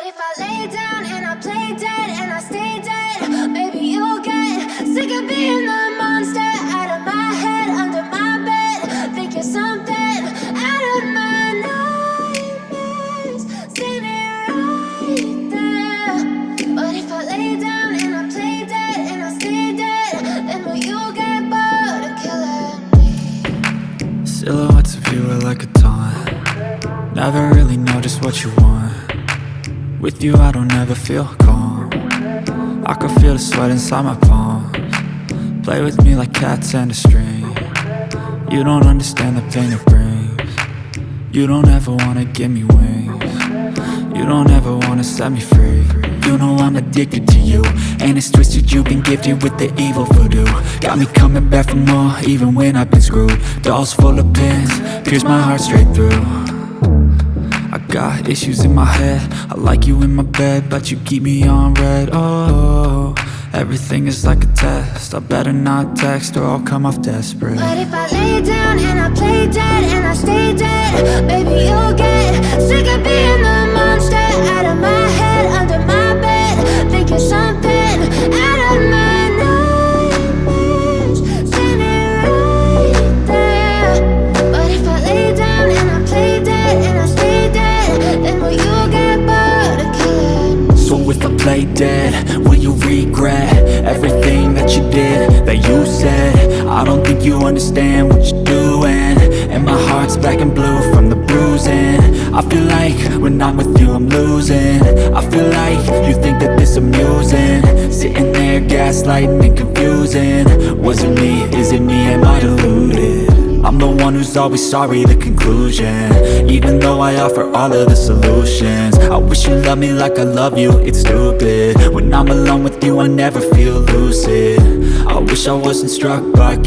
if I lay down and I play dead and I stay dead, maybe you'll get sick of being the monster out of my head, under my bed. Think you're something out of my nightmares, standing right there. But if I lay down and I play dead and I stay dead, then will you get bored of killing me? Silhouettes of you are like a taunt. Never really know just what you want. With you I don't ever feel calm. I can feel the sweat inside my palms. Play with me like cats and a string. You don't understand the pain it brings. You don't ever wanna give me wings. You don't ever wanna set me free. You know I'm addicted to you, and it's twisted, you've been gifted with the evil voodoo. Got me coming back for more, even when I've been screwed. Dolls full of pins, pierce my heart straight through. I got issues in my head, I like you in my bed, but you keep me on red. Oh, everything is like a test, I better not text or I'll come off desperate. But if I lay down and I play dead and I stay dead, maybe you'll get sick of being the monster out of my head, under my bed. Think you're something out of my nightmares, standing right there. But if I lay down and I play dead and I stay dead, then will you get bored of killing me? So if I play dead, will you regret everything that you did, that you said? I don't think you understand what you're doing, and my heart's black and blue from the bruising. I feel like when I'm with you I'm losing. I feel like you think that this amusing, sitting there gaslighting and confusing. Was it me? Is it me? Am I deluded? I'm the one who's always sorry, the conclusion, even though I offer all of the solutions. I wish you loved me like I love you, it's stupid. When I'm alone with you I never feel lucid. I wish I wasn't struck by